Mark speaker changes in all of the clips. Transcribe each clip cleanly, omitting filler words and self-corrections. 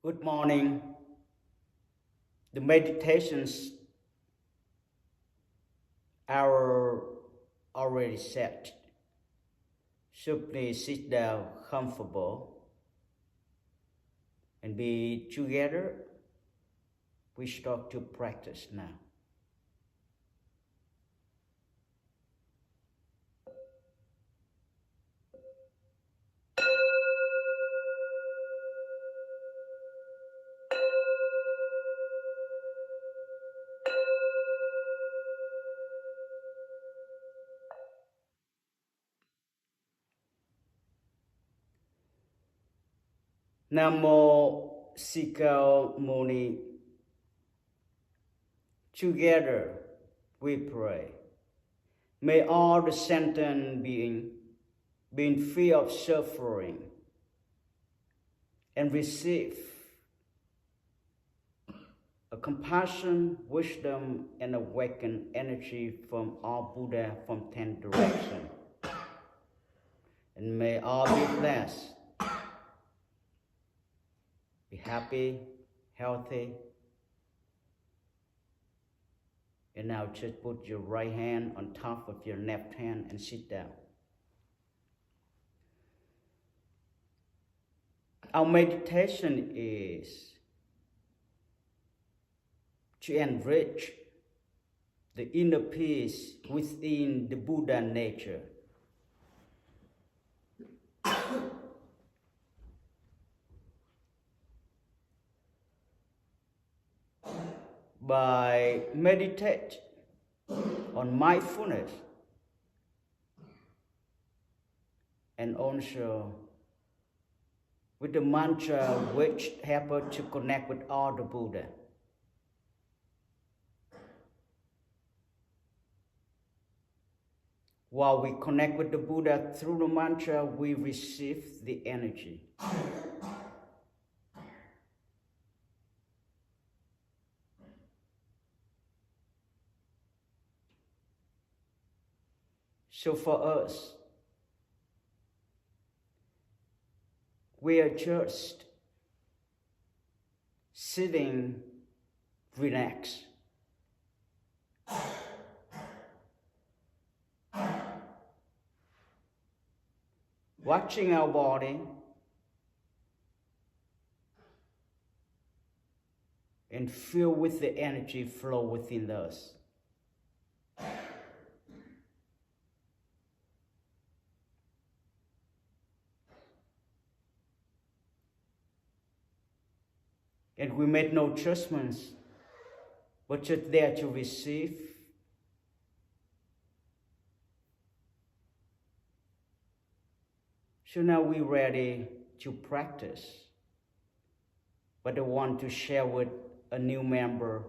Speaker 1: Good morning. The meditations are already set. Simply sit down comfortable and be together. We start to practice now. Namo Sikao Muni. Together we pray. May all the sentient being free of suffering and receive a compassion, wisdom, and awakened energy from all Buddha from 10 directions. And may all be blessed. Be happy, healthy. And now just put your right hand on top of your left hand and sit down. Our meditation is to enrich the inner peace within the Buddha nature. By meditate on mindfulness and also with the mantra which help us to connect with all the Buddha. While we connect with the Buddha through the mantra, we receive the energy. So for us, we are just sitting relaxed. Watching our body and feel with the energy flow within us. And we made no judgments, but just there to receive. So now we're ready to practice. But I want to share with a new member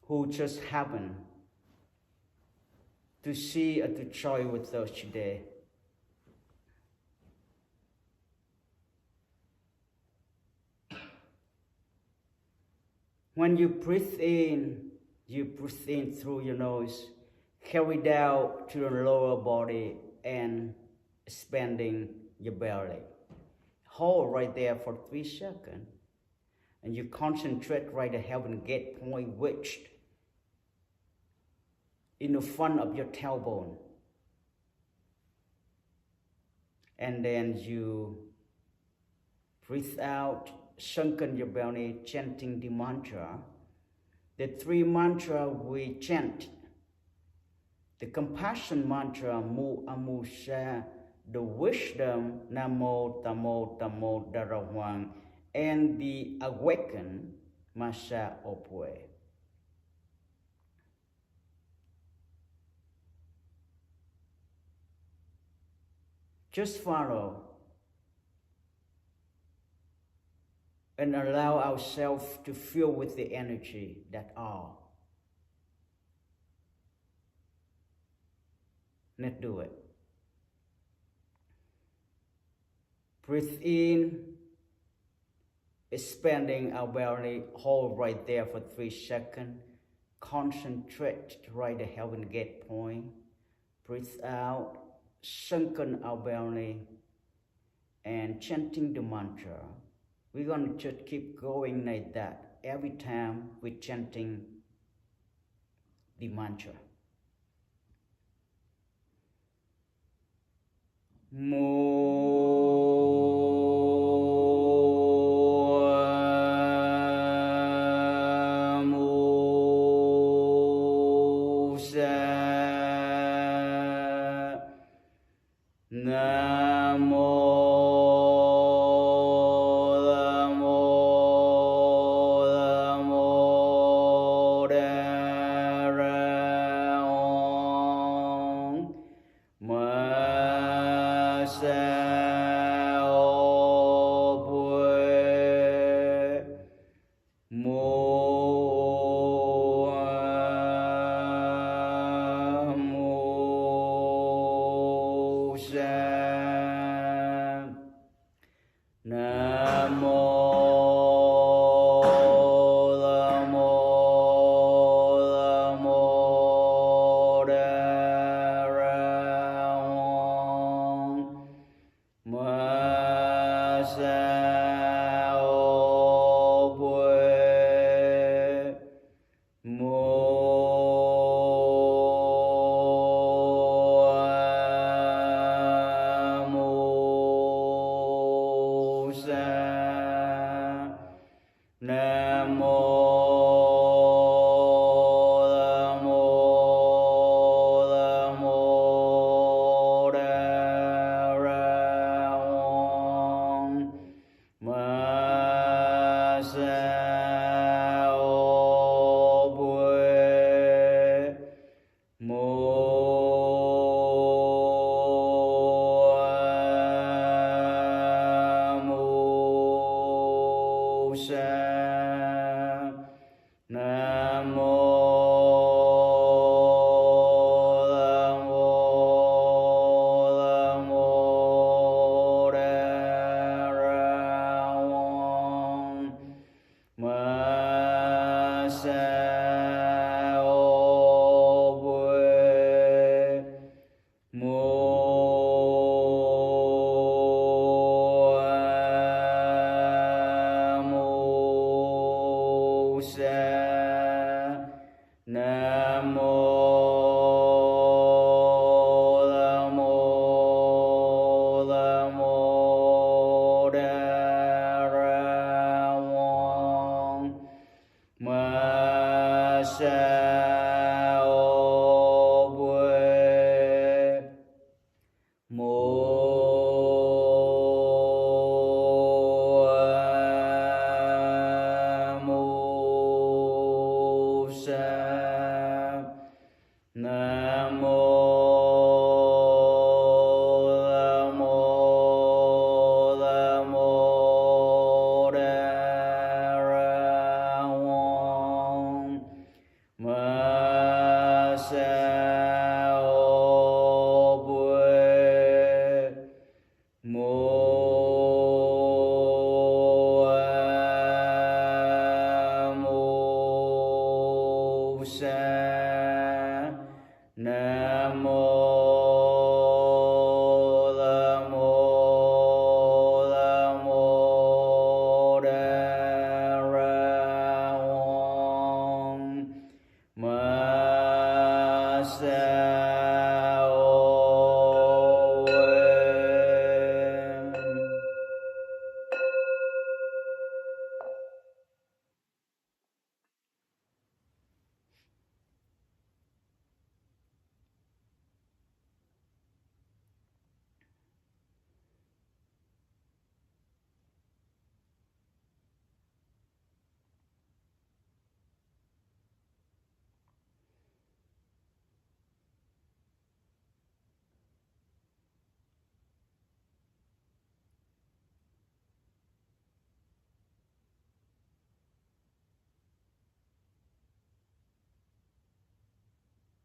Speaker 1: who just happened to see or to join with us today. When you breathe in through your nose, carry down to the lower body and expanding your belly. Hold right there for 3 seconds. And you concentrate right at heaven gate point, which in the front of your tailbone. And then you breathe out, sunken your belly, chanting the mantra. The 3 mantra we chant. The compassion mantra, Mu Amusha, the wisdom, Namo Tamo Tamo Darawang, and the awakened, Masha Opwe. Just follow and allow ourselves to feel with the energy that are. Let's do it. Breathe in, expanding our belly, hold right there for 3 seconds. Concentrate right at heaven gate point. Breathe out, sunken our belly, and chanting the mantra. We're going to just keep going like that every time we're chanting the mantra.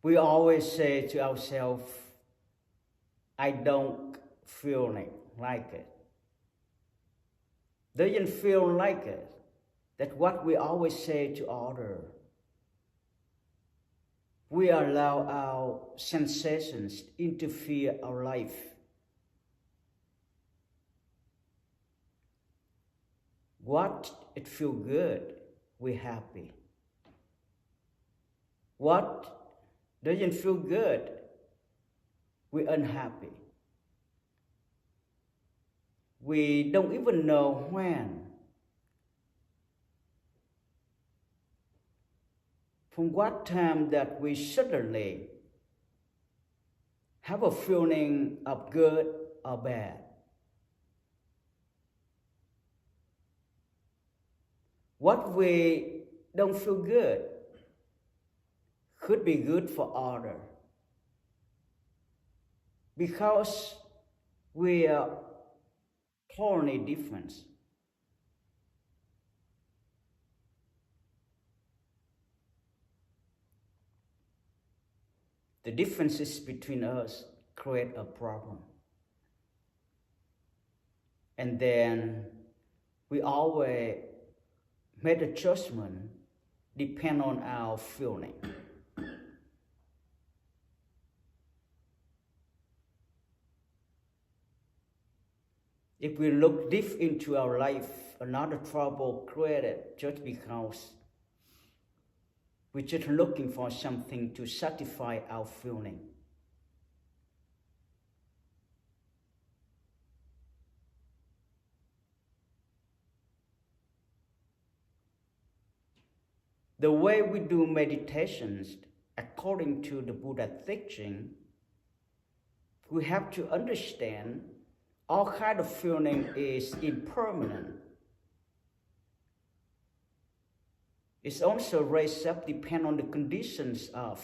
Speaker 1: We always say to ourselves, I don't feel like it. Doesn't feel like it. That's what we always say to others. We allow our sensations interfere our life. What it feel good, we're happy. What doesn't feel good, we're unhappy. We don't even know when. From what time that we suddenly have a feeling of good or bad. What we don't feel good could be good for others. Because we are totally different. The differences between us create a problem. And then we always make a judgment depend on our feeling. If we look deep into our life, another trouble created just because we're just looking for something to satisfy our feeling. The way we do meditations, according to the Buddha teaching, we have to understand all kind of feeling is impermanent. It's also raised up depend on the conditions of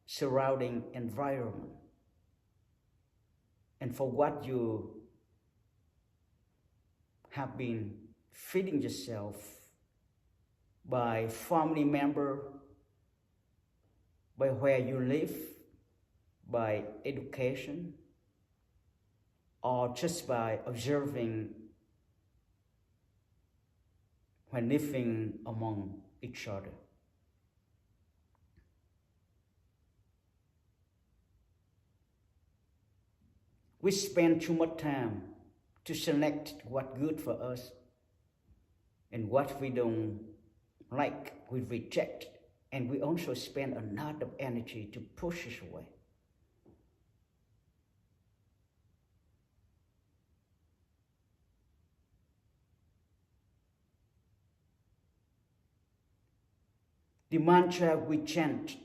Speaker 1: surrounding environment. And for what you have been feeding yourself by family member, by where you live, by education, or just by observing when living among each other. We spend too much time to select what's good for us, and what we don't like, we reject, and we also spend a lot of energy to push it away. The mantra we chant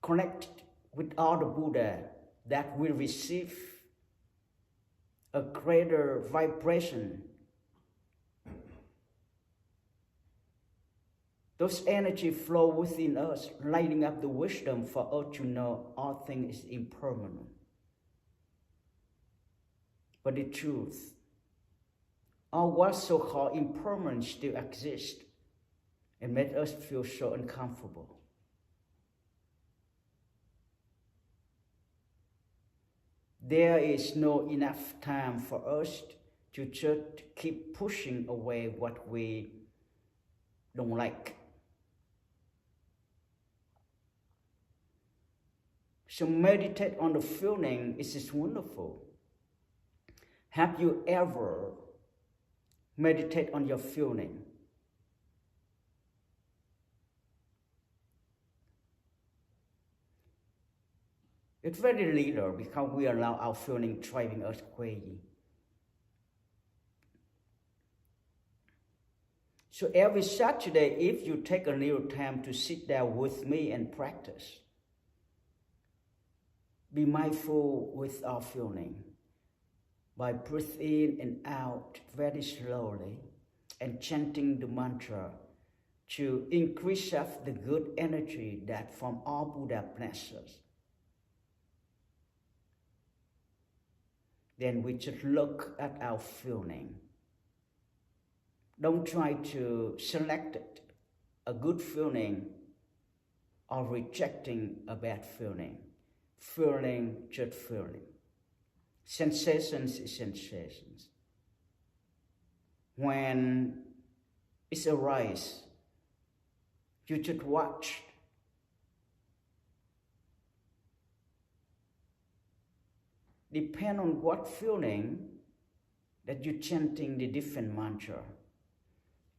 Speaker 1: connect with all the Buddha that will receive a greater vibration. Those energy flow within us, lighting up the wisdom for us to know all things is impermanent. But the truth, all what's so-called impermanent still exists and make us feel so uncomfortable. There is no enough time for us to just keep pushing away what we don't like. So meditate on the feeling. It is wonderful. Have you ever meditated on your feeling? It's very little because we allow our feeling driving us crazy. So every Saturday, if you take a little time to sit down with me and practice, be mindful with our feeling by breathing in and out very slowly and chanting the mantra to increase up the good energy that from all Buddha blesses. Then we just look at our feeling. Don't try to select it, a good feeling or rejecting a bad feeling. Feeling, just feeling. Sensations is sensations. When it arises, you should watch. Depend on what feeling that you're chanting the different mantra.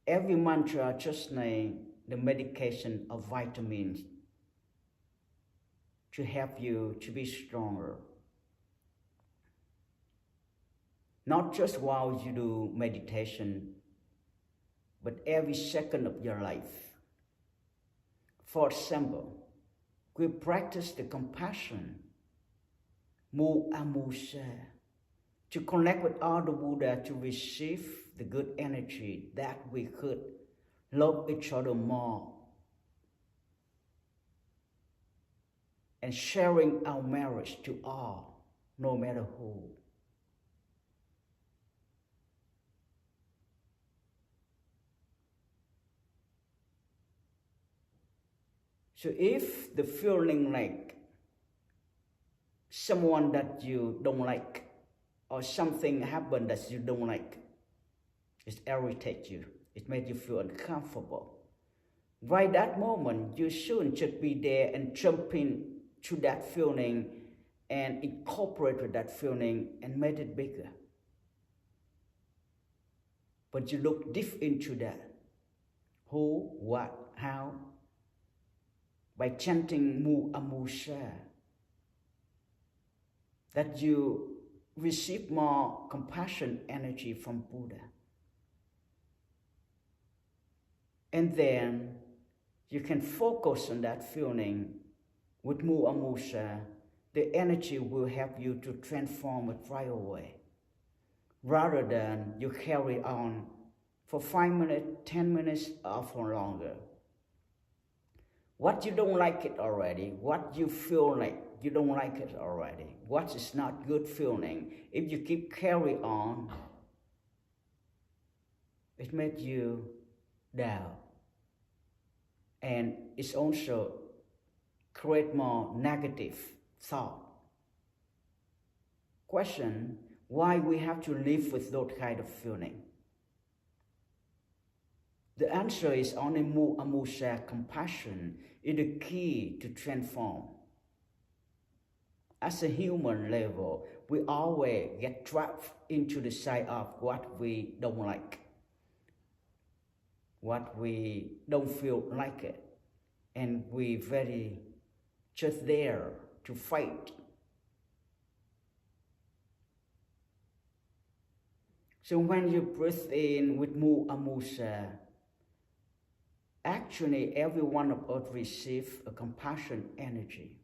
Speaker 1: Every mantra just like the medication of vitamins to help you to be stronger. Not just while you do meditation, but every second of your life. For example, we practice the compassion, Mu Amusha, to connect with all the Buddha to receive the good energy that we could love each other more and sharing our marriage to all, no matter who. So if the feeling like someone that you don't like or something happened that you don't like, it irritates you, it makes you feel uncomfortable. Right that moment, you shouldn't just be there and jump into that feeling and incorporate with that feeling and make it bigger. But you look deep into that. Who, what, how? By chanting Mu Amusha, that you receive more compassion energy from Buddha. And then you can focus on that feeling with Mu Amusha. The energy will help you to transform it right away, rather than you carry on for 5 minutes, 10 minutes, or for longer. What you don't like it already, what you feel like you don't like it already, what is not good feeling, if you keep carry on, it makes you down. And it's also create more negative thought. Question, why we have to live with those kind of feeling? The answer is only Mu Amusha, compassion, is the key to transform. As a human level, we always get trapped into the side of what we don't like, what we don't feel like it, and we very just there to fight. So when you breathe in with Mu Amusha, actually every one of us receives a compassion energy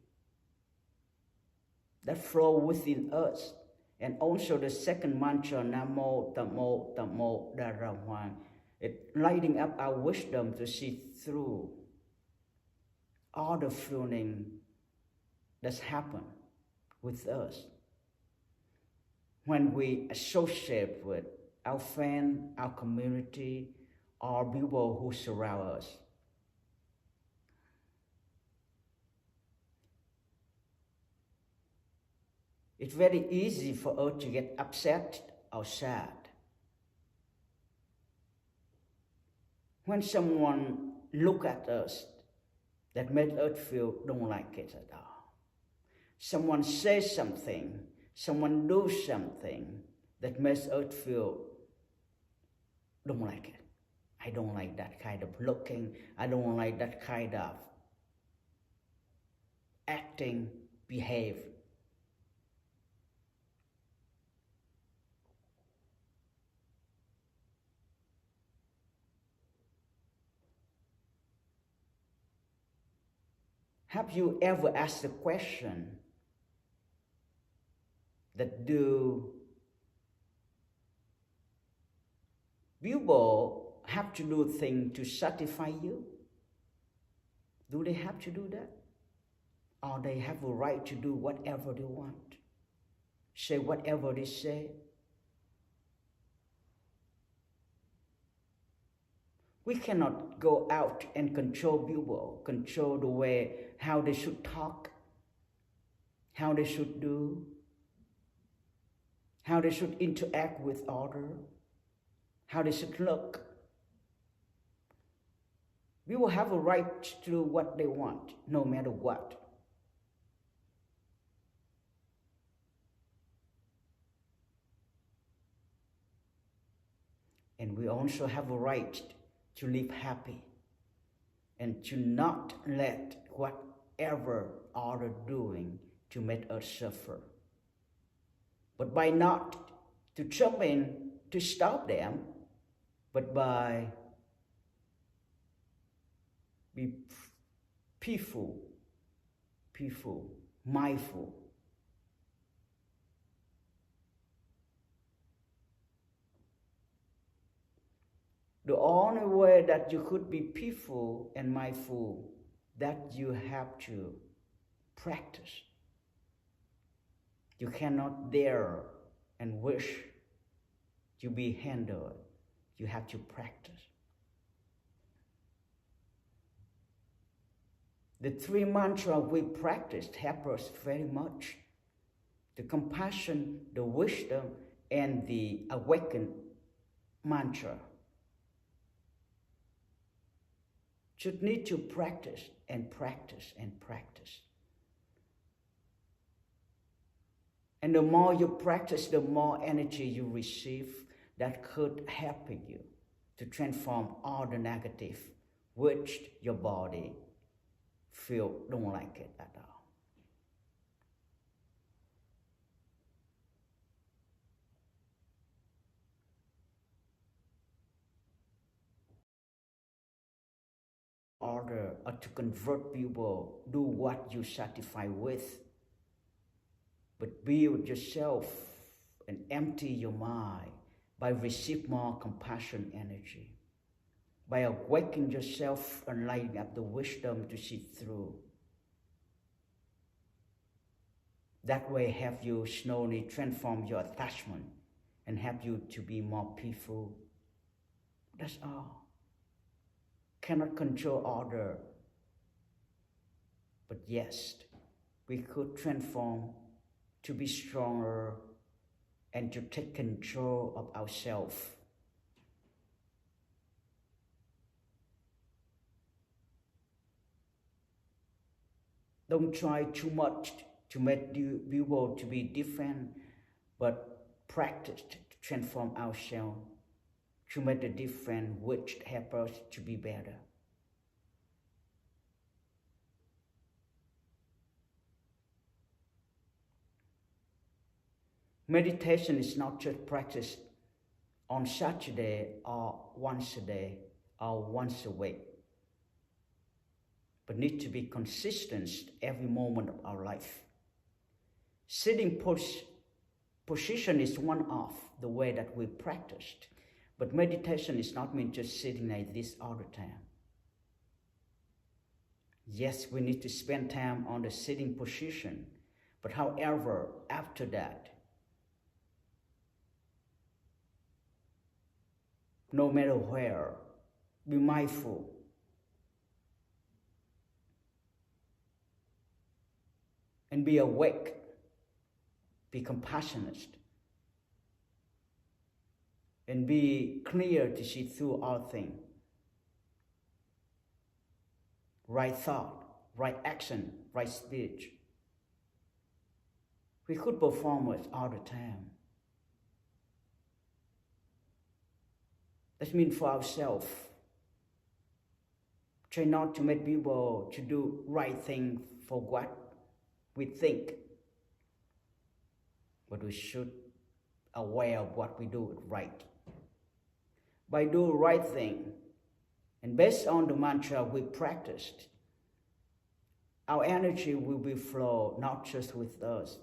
Speaker 1: that flows within us. And also the second mantra, Namo Tamo Tamo Dharamang, it lighting up our wisdom to see through all the feeling that's happened with us when we associate with our friend, our community, or people who surround us. It's very easy for us to get upset or sad. When someone look at us that makes us feel don't like it at all. Someone says something, someone do something that makes us feel don't like it. I don't like that kind of looking. I don't like that kind of acting, behave. Have you ever asked the question that do people have to do things to satisfy you? Do they have to do that? Or they have a right to do whatever they want? Say whatever they say? We cannot go out and control people, control the way, how they should talk, how they should do, how they should interact with others, how they should look. We will have a right to do what they want, no matter what. And we also have a right to live happy and to not let whatever others doing to make us suffer. But by not to jump in to stop them, but by be peaceful, mindful. The only way that you could be peaceful and mindful, that you have to practice. You cannot dare and wish to be handled. You have to practice. The 3 mantras we practiced help us very much. The compassion, the wisdom, and the awakened mantra. Should need to practice and practice and practice. And the more you practice, the more energy you receive that could help you to transform all the negative which your body don't like it at all. Order or to convert people, do what you satisfy with, but build yourself and empty your mind by receive more compassion energy, by awakening yourself and lighting up the wisdom to see through. That way help you slowly transform your attachment and help you to be more peaceful. That's all. Cannot control order, but yes, we could transform to be stronger and to take control of ourselves. Don't try too much to make people to be different, but practice to transform ourselves to make the difference which help us to be better. Meditation is not just practiced on Saturday or once a day or once a week, but need to be consistent every moment of our life. Sitting position is one of the way that we practiced, but meditation is not meant just sitting like this all the time. Yes, we need to spend time on the sitting position, but however, after that, no matter where, be mindful. And be awake, be compassionate, and be clear to see through all things. Right thought, right action, right speech. We could perform it all the time. That means for ourselves, try not to make people to do right thing for what we think, but we should aware of what we do right. By doing right thing, and based on the mantra we practiced, our energy will be flow not just with us,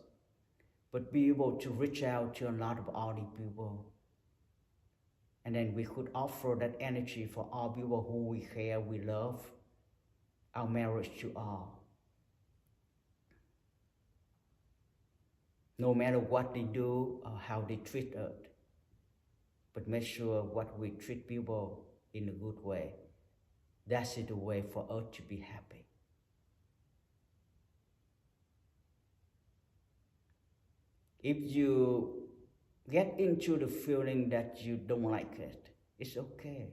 Speaker 1: but be able to reach out to a lot of other people. And then we could offer that energy for all people who we care, we love, our marriage to all. No matter what they do or how they treat us, but make sure what we treat people in a good way. That's the way for us to be happy. If you get into the feeling that you don't like it, it's okay.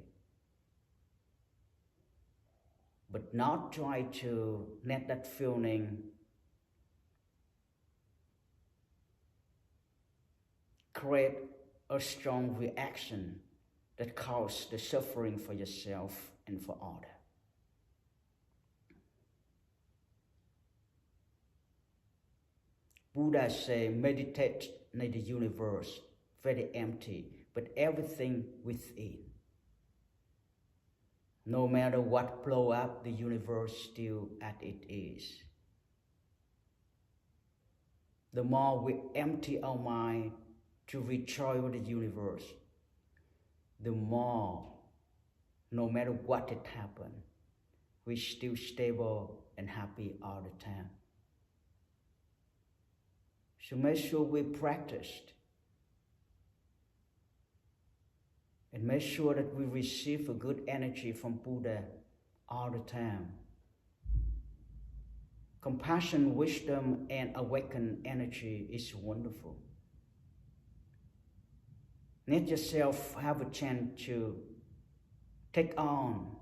Speaker 1: But not try to let that feeling create a strong reaction that cause the suffering for yourself and for others. Buddha say, meditate in the universe, very empty, but everything within. No matter what blow up, the universe still as it is. The more we empty our mind to rejoice with the universe, the more, no matter what it happens, we're still stable and happy all the time. So make sure we practiced and make sure that we receive a good energy from Buddha all the time. Compassion, wisdom, and awakened energy is wonderful. Let yourself have a chance to take on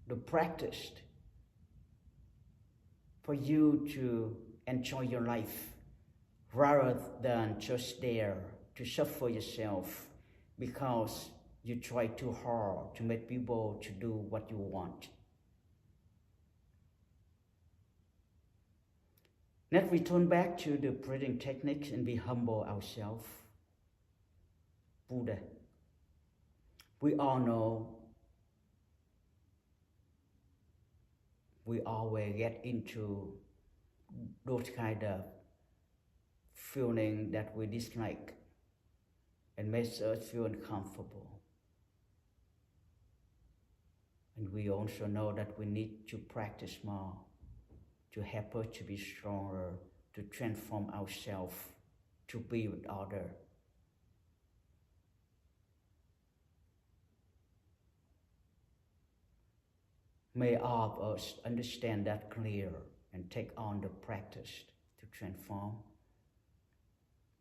Speaker 1: the practice for you to enjoy your life rather than just there to suffer yourself because you try too hard to make people to do what you want. Let's return back to the breathing techniques and be humble ourselves. Buddha, we all know we always get into those kind of feeling that we dislike and makes us feel uncomfortable. And we also know that we need to practice more to help us to be stronger, to transform ourselves, to be with others. May all of us understand that clear and take on the practice to transform.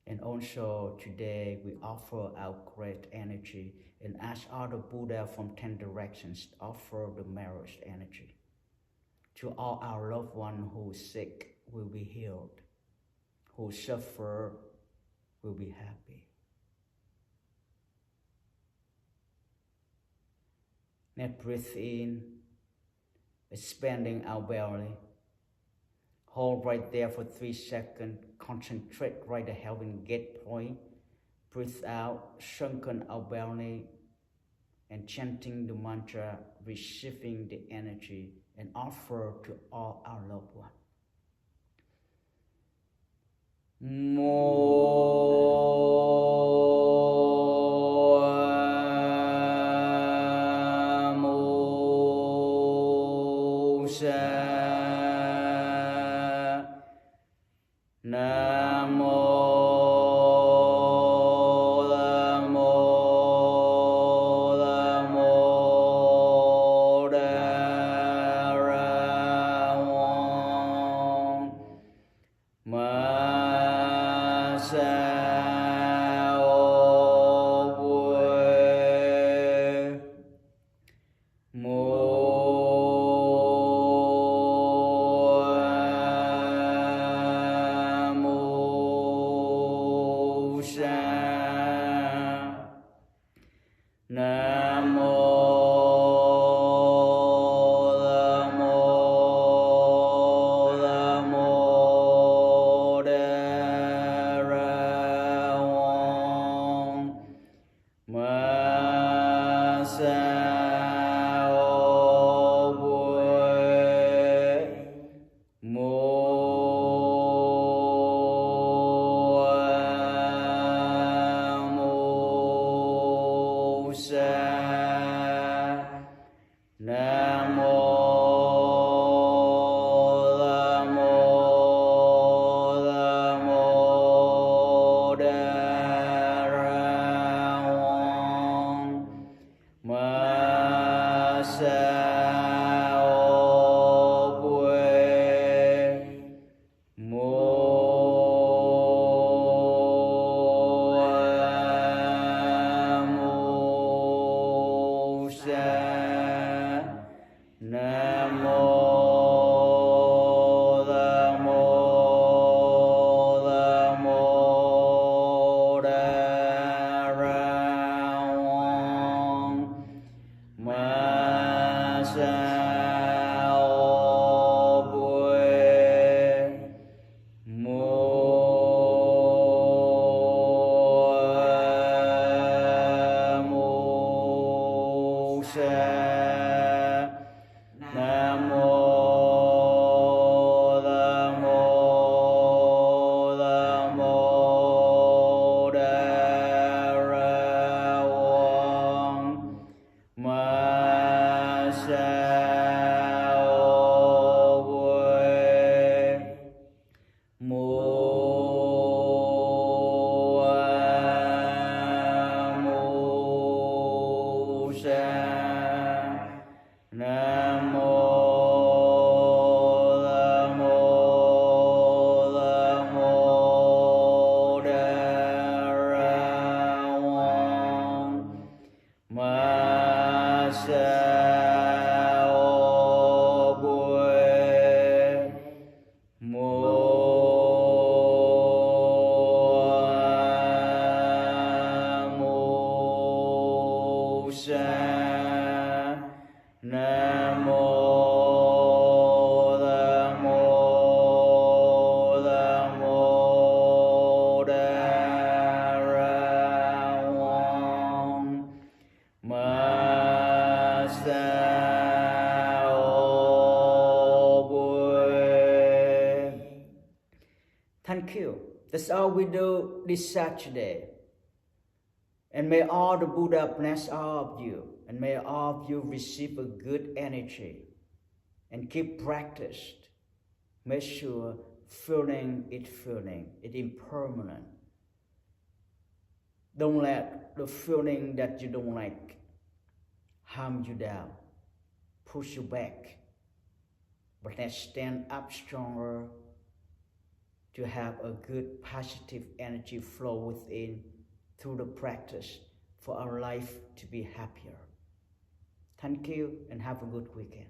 Speaker 1: And also today we offer our great energy and ask all the Buddha from 10 directions to offer the merest energy. To all our loved ones who are sick will be healed, who suffer will be happy. Let's breathe in, expanding our belly. Hold right there for 3 seconds. Concentrate right at the heaven gate point. Breathe out, sunken our belly, and chanting the mantra, receiving the energy, and offer to all our loved ones. Nam mô Tham mô Tham mô Đà Ra Wang Ma Sa O Quê Mô A Mô Sa Nam mô Tham mô Tham mô Đà Ra Wang Ma Sa O Quê Mô A Mô Sa Nam mô Tham mô Tham mô Đà Ra Wang Ma Sa O Quê. Thank you. That's all we do this Saturday. And may all the Buddha bless all of you. And may all of you receive a good energy. And keep practice. Make sure feeling, it impermanent. Don't let the feeling that you don't like harm you down, push you back. But let's stand up stronger to have a good positive energy flow within through the practice for our life to be happier. Thank you and have a good weekend.